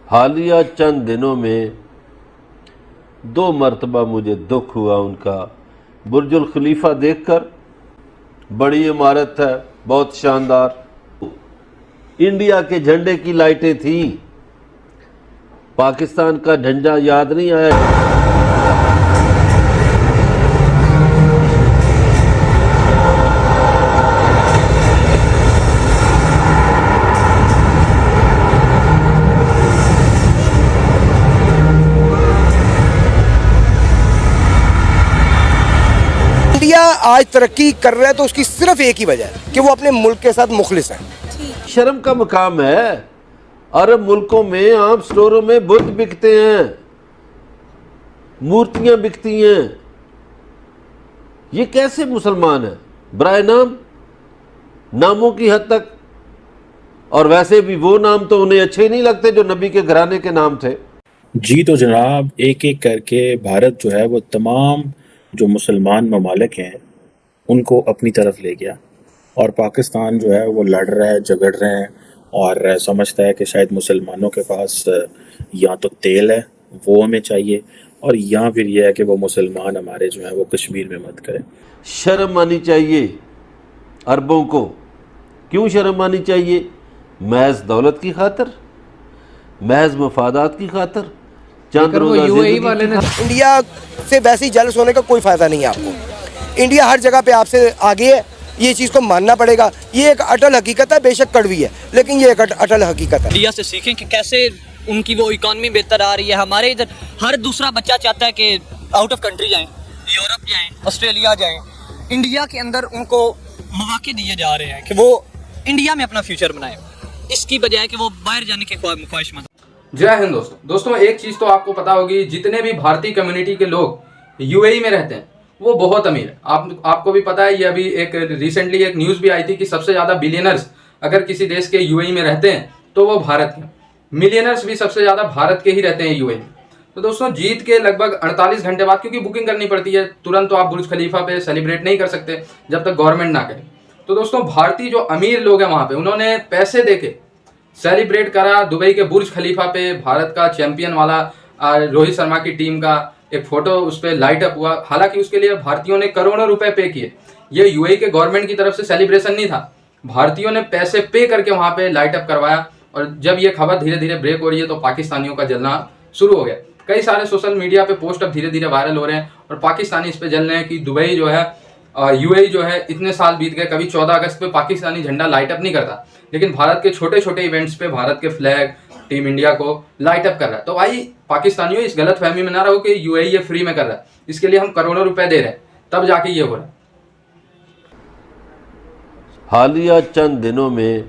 हालिया चंद दिनों में 2 मरतबा मुझे दुख हुआ उनका। बुर्जुल खलीफा देखकर, बड़ी इमारत है, बहुत शानदार। इंडिया के झंडे की लाइटें थीं, पाकिस्तान का झंडा याद नहीं आया। इंडिया आज तरक्की कर रहा है तो उसकी सिर्फ एक ही वजह है कि वो अपने मुल्क के साथ मुखलिस है। शर्म का मकाम है। अरब मुल्कों में आम स्टोरों में बुत बिकते हैं, मूर्तियां बिकती हैं। ये कैसे मुसलमान है? बराए नाम, नामों की हद तक। और वैसे भी वो नाम तो उन्हें अच्छे ही नहीं लगते जो नबी के घराने के नाम थे। जी तो जनाब, एक एक करके भारत जो है वो तमाम जो मुसलमान ममालिक हैं उनको अपनी तरफ ले गया, और पाकिस्तान जो है वो लड़ रहा है, झगड़ रहे हैं और समझता है कि शायद मुसलमानों के पास या तो तेल है वो हमें चाहिए, और या फिर यह है कि वो मुसलमान हमारे जो है वो कश्मीर में मत करें। शर्म आनी चाहिए अरबों को। क्यों शर्म आनी चाहिए? महज दौलत की खातर, महज मफादात की खातर, चंद रोज़ा ज़िंदगी वाले ने। इंडिया से वैसे ही जेलस होने का कोई फायदा नहीं है आपको। इंडिया हर जगह पे आपसे आगे है, ये चीज़ को मानना पड़ेगा। ये एक अटल हकीकत है, बेशक कड़वी है, लेकिन ये एक अटल हकीकत है। इंडिया से सीखें कि कैसे उनकी वो इकॉनमी बेहतर आ रही है। हमारे इधर हर दूसरा बच्चा चाहता है कि आउट ऑफ कंट्री जाएं, यूरोप जाएं, ऑस्ट्रेलिया जाएं। इंडिया के अंदर उनको मौके दिए जा रहे हैं कि वो इंडिया में अपना फ्यूचर बनाएं, इसकी बजाय कि वो बाहर जाने के ख्वाहिशमंद। जय हिंद दोस्तों, एक चीज़ तो आपको पता होगी, जितने भी भारतीय कम्युनिटी के लोग यूएई में रहते हैं वो बहुत अमीर है। आपको भी पता है, ये अभी एक रिसेंटली एक न्यूज़ भी आई थी कि सबसे ज़्यादा बिलियनर्स अगर किसी देश के यूएई में रहते हैं तो वो भारत के। मिलियनर्स भी सबसे ज़्यादा भारत के ही रहते हैं यूएई में। तो दोस्तों, जीत के लगभग 48 घंटे बाद, क्योंकि बुकिंग करनी पड़ती है, तुरंत तो आप बुर्ज खलीफा पे सेलिब्रेट नहीं कर सकते जब तक गवर्नमेंट ना करे। तो दोस्तों, भारतीय जो अमीर लोग हैं वहाँ पे, उन्होंने पैसे दे के सेलिब्रेट करा दुबई के बुर्ज खलीफा पे। भारत का चैंपियन वाला रोहित शर्मा की टीम का एक फोटो उस पर लाइट अप हुआ। हालांकि उसके लिए भारतीयों ने करोड़ों रुपए पे किए। ये यूएई के गवर्नमेंट की तरफ से सेलिब्रेशन नहीं था, भारतीयों ने पैसे पे करके वहां पे लाइट अप करवाया। और जब ये खबर धीरे धीरे ब्रेक हो रही है तो पाकिस्तानियों का जलना शुरू हो गया। कई सारे सोशल मीडिया पे पोस्ट अब धीरे धीरे वायरल हो रहे हैं और पाकिस्तानी इस पे जल रहे हैं कि दुबई जो है, यूएई जो है, इतने साल बीत गए, कभी 14 अगस्त पे पाकिस्तानी झंडा लाइट अप नहीं करता, लेकिन भारत के छोटे छोटे इवेंट्स पे भारत के फ्लैग, टीम इंडिया को लाइट अप कर रहा है। तो भाई पाकिस्तानियों, इस गलत फहमी में ना रहो कि यूएई ये फ्री में कर रहा है, इसके लिए हम करोड़ों रुपए दे रहे हैं, तब जाके ये हो रहा है। हालिया चंद दिनों में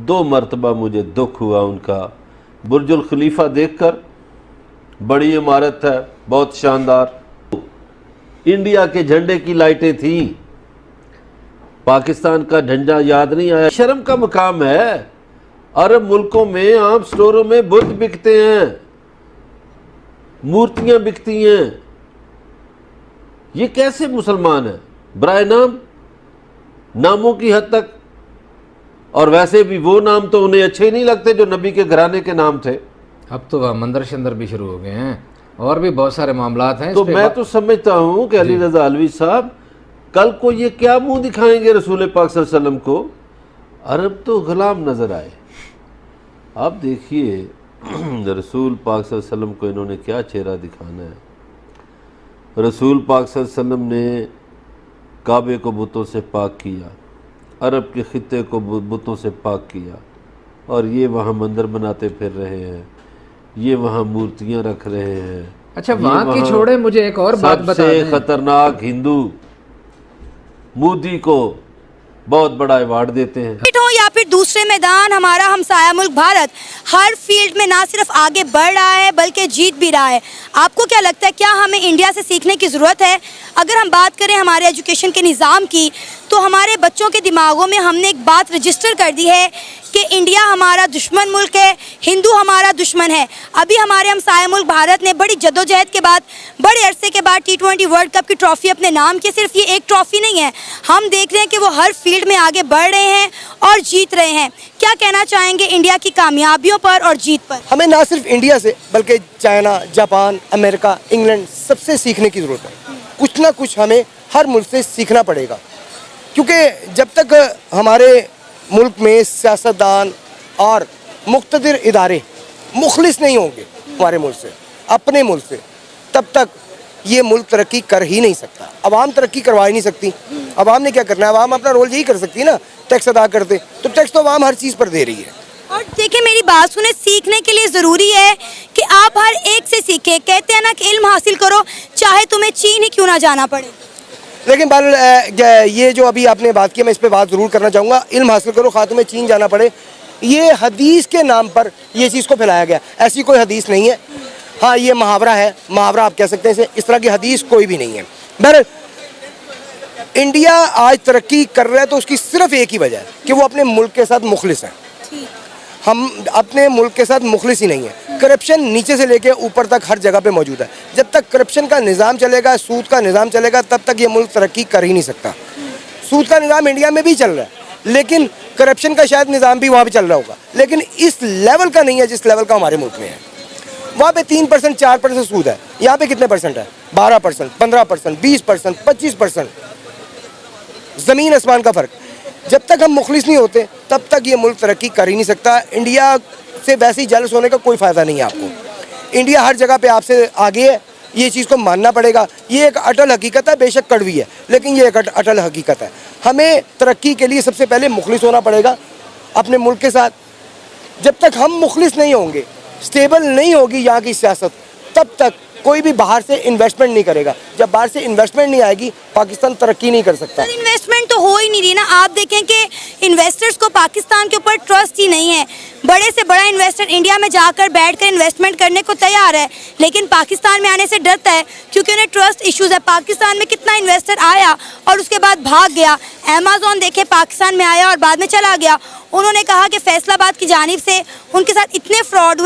2 मरतबा मुझे दुख हुआ उनका। बुर्जुल खलीफा देखकर, बड़ी इमारत है, बहुत शानदार। इंडिया के झंडे की लाइटें थीं, पाकिस्तान का झंडा याद नहीं आया। शर्म का मकाम है। अरब मुल्कों में आम स्टोरों में बुत बिकते हैं, मूर्तियां बिकती हैं। ये कैसे मुसलमान है? बराए नाम, नामों की हद तक। और वैसे भी वो नाम तो उन्हें अच्छे ही नहीं लगते जो नबी के घराने के नाम थे। अब तो मंदिर शंदर भी शुरू हो गए हैं और भी बहुत सारे मामलात हैं। तो मैं तो समझता हूँ कि अली रजा अलवी साहब कल को ये क्या मुंह दिखाएंगे रसूल पाक सल्लल्लाहु अलैहि वसल्लम को? अरब तो गुलाम नजर आए। आप देखिए रसूल पाक सल्लल्लाहु अलैहि वसल्लम को इन्होंने क्या चेहरा दिखाना है। रसूल पाक सल्लल्लाहु अलैहि वसल्लम ने काबे को बुतों से पाक किया, अरब के खित्ते को बुतों से पाक किया, और ये वहाँ मंदिर बनाते फिर रहे हैं, ये वहाँ मूर्तियाँ रख रहे हैं। अच्छा, वहाँ की छोड़े, मुझे एक और बात बता दें। सबसे खतरनाक हिंदू मोदी को बहुत बड़ा अवार्ड देते हैं। हो या फिर दूसरे मैदान, हमारा हमसाया मुल्क भारत हर फील्ड में ना सिर्फ आगे बढ़ रहा है बल्कि जीत भी रहा है। आपको क्या लगता है, क्या हमें इंडिया से सीखने की ज़रूरत है? अगर हम बात करें हमारे एजुकेशन के निज़ाम की, तो हमारे बच्चों के दिमागों में हमने एक बात रजिस्टर कर दी है कि इंडिया हमारा दुश्मन मुल्क है, हिंदू हमारा दुश्मन है। अभी हमारे हमसाया मुल्क भारत ने बड़ी जद्दोजहद के बाद, बड़े अरसे के बाद T20 वर्ल्ड कप की ट्रॉफी अपने नाम की, सिर्फ ये एक ट्रॉफी नहीं है, हम देख रहे हैं कि वो हर फील्ड में आगे बढ़ रहे हैं और जीत रहे हैं। क्या कहना चाहेंगे इंडिया की कामयाबियों पर और जीत पर? हमें ना सिर्फ इंडिया से बल्कि चाइना, जापान, अमेरिका, इंग्लैंड सबसे सीखने की ज़रूरत है। कुछ ना कुछ हमें हर मुल्क से सीखना पड़ेगा, क्योंकि जब तक हमारे मुल्क में सियासतदान और मुक़्तदिर इदारे मुखलिस नहीं होंगे हमारे मुल्क से, अपने मुल्क से, तब तक ये मुल्क तरक्की कर ही नहीं सकता। अवाम तरक्की करवा ही नहीं सकती। अवाम ने क्या करना है? अवाम अपना रोल यही कर सकती है ना, टैक्स अदा करते, तो टैक्स तो अवाम हर चीज़ पर दे रही है। और देखिए, मेरी बात सुने, सीखने के लिए ज़रूरी है कि आप हर एक से सीखें। कहते हैं ना कि इल्म हासिल करो चाहे तुम्हें चीन ही क्यों ना जाना पड़े। लेकिन ये जो अभी आपने बात की, मैं इस पर बात ज़रूर करना चाहूँगा। इल्म हासिल करो खा तुम्हें चीन जाना पड़े, ये हदीस के नाम पर ये चीज़ को फैलाया गया। ऐसी कोई हदीस नहीं है। हाँ, ये मुहावरा है, मुहावरा आप कह सकते हैं इसे, इस तरह की हदीस कोई भी नहीं है। बहरहाल इंडिया आज तरक्की कर रहा है तो उसकी सिर्फ एक ही वजह है कि वो अपने मुल्क के साथ मुखलिस है। हम अपने मुल्क के साथ मुखलिस ही नहीं है। करप्शन नीचे से लेके ऊपर तक हर जगह पे मौजूद है। जब तक करप्शन का निज़ाम चलेगा, सूद का निज़ाम चलेगा, तब तक ये मुल्क तरक्की कर ही नहीं सकता। सूद का निज़ाम इंडिया में भी चल रहा है, लेकिन करप्शन का शायद निज़ाम भी वहाँ भी चल रहा होगा, लेकिन इस लेवल का नहीं है जिस लेवल का हमारे मुल्क में है। वहाँ पे 3%, 4% सूद है, यहाँ पे कितने परसेंट है? 12%, 15%, 20%, 25%। ज़मीन आसमान का फ़र्क। जब तक हम मुखलिस नहीं होते तब तक ये मुल्क तरक्की कर ही नहीं सकता। इंडिया से वैसे ही जेलस होने का कोई फ़ायदा नहीं है आपको। इंडिया हर जगह पे आपसे आगे है, ये चीज़ को मानना पड़ेगा। ये एक अटल हकीकत है, बेशक कड़वी है, लेकिन ये एक अटल हकीकत है। हमें तरक्की के लिए सबसे पहले मुखलिस होना पड़ेगा अपने मुल्क के साथ। जब तक हम मुखलिस नहीं होंगे, स्टेबल नहीं होगी यहाँ की सियासत, तब तक कोई भी बाहर से इन्वेस्टमेंट नहीं करेगा। जब बाहर से इन्वेस्टमेंट नहीं आएगी, पाकिस्तान तरक्की नहीं कर सकता। इन्वेस्टमेंट तो हो ही नहीं रही ना। आप देखें कि इन्वेस्टर्स को पाकिस्तान के ऊपर ट्रस्ट ही नहीं है। बड़े से बड़ा इन्वेस्टर इंडिया में जाकर बैठकर इन्वेस्टमेंट करने को तैयार है, लेकिन पाकिस्तान में आने से डरता है क्योंकि उन्हें ट्रस्ट इश्यूज है। पाकिस्तान में कितना इन्वेस्टर आया और उसके बाद भाग गया। अमेज़न देखे पाकिस्तान में आया और बाद में चला गया। उन्होंने कहा कि फैसलाबाद की जानिब से उनके साथ इतने फ्रॉड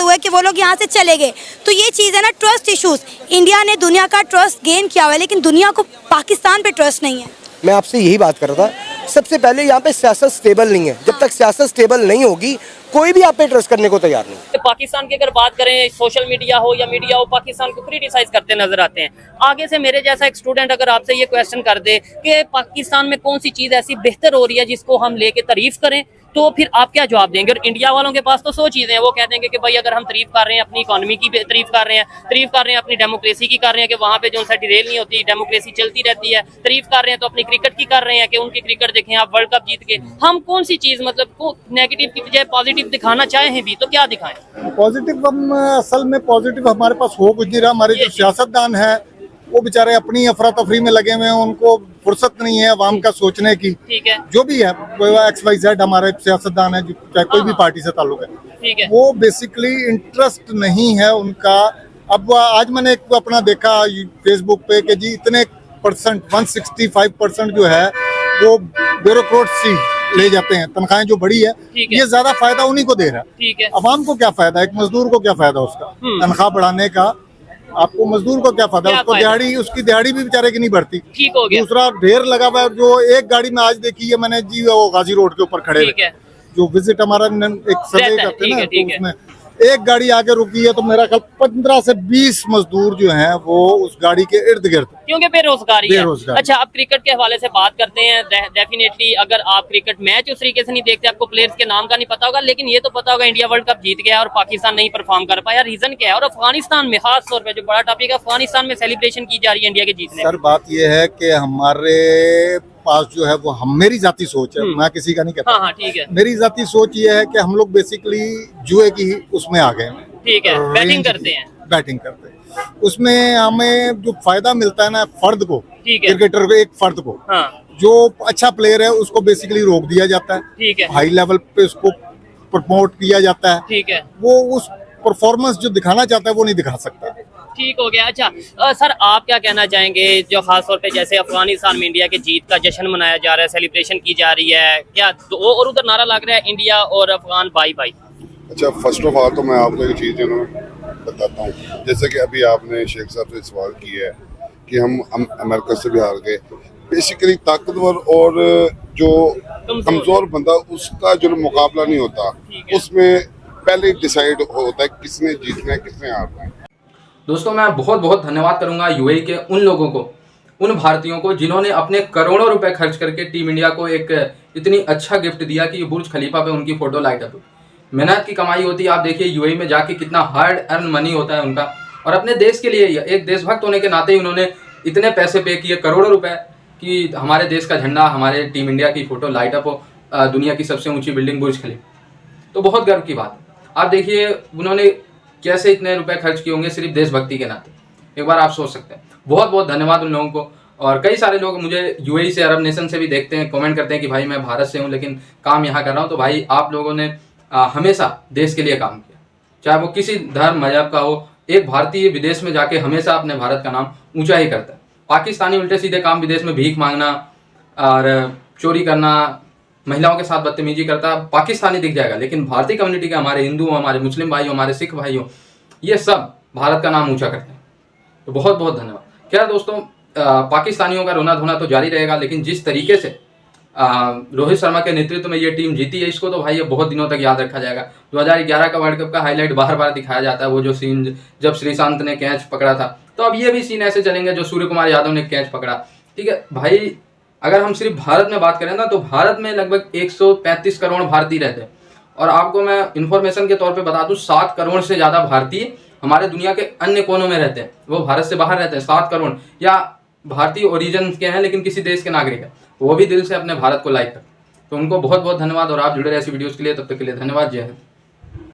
हुए कि वो लोग यहाँ से चले गए। तो ये चीज़ है ना, ट्रस्ट इश्यूज। इंडिया ने दुनिया का ट्रस्ट गेन किया हुआ है, लेकिन दुनिया को पाकिस्तान पे ट्रस्ट नहीं है। मैं आपसे यही बात कर रहा था। सबसे पहले यहाँ पे सियासत स्टेबल नहीं है। जब तक सियासत स्टेबल नहीं होगी, कोई भी आप पे ट्रस्ट करने को तैयार नहीं। पाकिस्तान की अगर बात करें, सोशल मीडिया हो या मीडिया हो, पाकिस्तान को क्रिटिसाइज करते नजर आते हैं। आगे से मेरे जैसा एक स्टूडेंट अगर आपसे ये क्वेश्चन कर दे कि पाकिस्तान में कौन सी चीज ऐसी बेहतर हो रही है जिसको हम लेके तारीफ करें, तो फिर आप क्या जवाब देंगे? और इंडिया वालों के पास तो 100 चीजें हैं। वो कह देंगे कि भाई अगर हम तारीफ कर रहे हैं अपनी इकोनॉमी की, तारीफ कर रहे हैं अपनी डेमोक्रेसी की, कर रहे हैं कि वहाँ पे जो सा डिरेल नहीं होती, डेमोक्रेसी चलती रहती है, तारीफ कर रहे हैं तो अपनी क्रिकेट की कर रहे हैं कि उनकी क्रिकेट देखें आप वर्ल्ड कप जीत के। हम कौन सी चीज मतलब को नेगेटिव की बजाय पॉजिटिव दिखाना चाहें भी तो क्या दिखाएं? पॉजिटिव हम असल में पॉजिटिव हमारे पास हो कुछ नहीं रहा। हमारे जो सियासतदान है वो बेचारे अपनी अफरा तफरी में लगे हुए हैं, उनको फुर्सत नहीं है अवाम का सोचने की। ठीक है, जो भी है XYZ हमारे सियासतदान है, चाहे कोई भी पार्टी से ताल्लुक है, ठीक है, वो बेसिकली इंटरेस्ट नहीं है उनका। अब आज मैंने एक अपना देखा फेसबुक पे कि जी इतने परसेंट 165% जो है वो ब्यूरोक्रेसी ले जाते हैं, तनख्वाहें जो बड़ी है, ये ज्यादा फायदा उन्हीं को दे रहा है। ठीक है, अवाम को क्या फायदा, एक मजदूर को क्या फायदा उसका तनख्वाह बढ़ाने का? आपको मजदूर को क्या फायदा? उसको दिहाड़ी, उसकी दिहाड़ी भी बेचारे की नहीं बढ़ती। ठीक हो गया। दूसरा ढेर लगा हुआ है। जो एक गाड़ी में आज देखी है मैंने जी, वो गाजी रोड के ऊपर खड़े ठीक है, जो विजिट हमारा एक सर्वे करते हैं ना, ठीक है, उसमें एक गाड़ी आगे रुकी है तो मेरा ख्याल 15 से 20 मजदूर जो हैं वो उस गाड़ी के इर्द गिर्द, क्योंकि बेरोजगारी है। अच्छा, आप क्रिकेट के हवाले से बात करते हैं। डेफिनेटली अगर आप क्रिकेट मैच उस तरीके से नहीं देखते, आपको प्लेयर्स के नाम का नहीं पता होगा, लेकिन ये तो पता होगा इंडिया वर्ल्ड कप जीत गया और पाकिस्तान नहीं परफॉर्म कर पाया। रीजन क्या है? और अफगानिस्तान में खास तौर पर जो बड़ा टॉपिक है, अफगानिस्तान में सेलिब्रेशन की जा रही है इंडिया के जीतने। सर बात ये है कि हमारे पास जो है वो मेरी जाती सोच है, मैं किसी का नहीं कहता। हाँ, ठीक है। मेरी जाती सोच ये है कि हम लोग बेसिकली जुए की उसमें आ गए। ठीक है, बैटिंग करते हैं। उसमें हमें जो फायदा मिलता है ना फर्द को, क्रिकेटर को, एक फर्द को, जो अच्छा प्लेयर है उसको बेसिकली रोक दिया जाता है। ठीक है, हाई लेवल पे उसको प्रमोट किया जाता है। ठीक है, वो उस परफॉर्मेंस जो दिखाना चाहता है वो नहीं दिखा सकता। ठीक हो गया। अच्छा सर, आप क्या कहना चाहेंगे जो खास तौर पे जैसे अफगानिस्तान में इंडिया के जीत का जश्न मनाया जा रहा है, सेलिब्रेशन की जा रही है, क्या और उधर नारा लग रहा है इंडिया और अफगान बाई बाई? अच्छा, फर्स्ट ऑफ ऑल तो मैं आपको एक चीज़ बताता हूँ। जैसे कि अभी आपने शेख साहब से सवाल किया है कि हम अमेरिका से भी हार गए। बेसिकली ताकतवर और जो कमज़ोर बंदा, उसका जो मुकाबला नहीं होता, उसमें पहले डिसाइड होता है किसने जीतना है किसने हारना है। दोस्तों, मैं बहुत बहुत धन्यवाद करूंगा यूएई के उन लोगों को, उन भारतीयों को जिन्होंने अपने करोड़ों रुपए खर्च करके टीम इंडिया को एक इतनी अच्छा गिफ्ट दिया कि बुर्ज खलीफा पे उनकी फोटो लाइट अप। मेहनत की कमाई होती है। आप देखिए यूएई में जाके कितना हार्ड अर्न मनी होता है उनका, और अपने देश के लिए एक देशभक्त होने के नाते ही उन्होंने इतने पैसे पे किए, करोड़ों रुपए, कि हमारे देश का झंडा, हमारे टीम इंडिया की फोटो लाइट अप हो दुनिया की सबसे ऊंची बिल्डिंग बुर्ज खलीफा। तो बहुत गर्व की बात है। आप देखिए उन्होंने कैसे इतने रुपए खर्च किए होंगे सिर्फ देशभक्ति के नाते, एक बार आप सोच सकते हैं। बहुत बहुत धन्यवाद उन लोगों को। और कई सारे लोग मुझे यूएई से, अरब नेशन से भी देखते हैं, कमेंट करते हैं कि भाई मैं भारत से हूँ लेकिन काम यहाँ कर रहा हूँ। तो भाई आप लोगों ने हमेशा देश के लिए काम किया, चाहे वो किसी धर्म मजहब का हो। एक भारतीय विदेश में जाके हमेशा अपने भारत का नाम ऊंचा ही करता है। पाकिस्तानी उल्टे सीधे काम विदेश में भीख मांगना और चोरी करना, महिलाओं के साथ बदतमीजी करता पाकिस्तानी दिख जाएगा, लेकिन भारतीय कम्युनिटी के, हमारे हिंदू, हमारे मुस्लिम भाइयों, हमारे सिख भाइयों, ये सब भारत का नाम ऊंचा करते हैं। तो बहुत बहुत धन्यवाद। क्या दोस्तों, पाकिस्तानियों का रोना धोना तो जारी रहेगा, लेकिन जिस तरीके से रोहित शर्मा के नेतृत्व में ये टीम जीती है, इसको तो भाई ये बहुत दिनों तक याद रखा जाएगा। 2011 का वर्ल्ड कप का हाईलाइट बार बार दिखाया जाता है, वो जो सीन जब श्रीशांत ने कैच पकड़ा था। तो अब ये भी सीन ऐसे चलेंगे जो सूर्य कुमार यादव ने कैच पकड़ा। ठीक है भाई, अगर हम सिर्फ भारत में बात करें ना, तो भारत में लगभग 135 करोड़ भारतीय रहते हैं। और आपको मैं इन्फॉर्मेशन के तौर पे बता दूं, 7 करोड़ से ज़्यादा भारतीय हमारे दुनिया के अन्य कोनों में रहते हैं, वो भारत से बाहर रहते हैं। 7 करोड़ या भारतीय ओरिजिन के हैं लेकिन किसी देश के नागरिक है, वो भी दिल से अपने भारत को लाइक करते हैं। तो उनको बहुत बहुत धन्यवाद। और आप जुड़े रहे ऐसी वीडियोज़ के लिए, तब तक के लिए धन्यवाद। जय हिंद।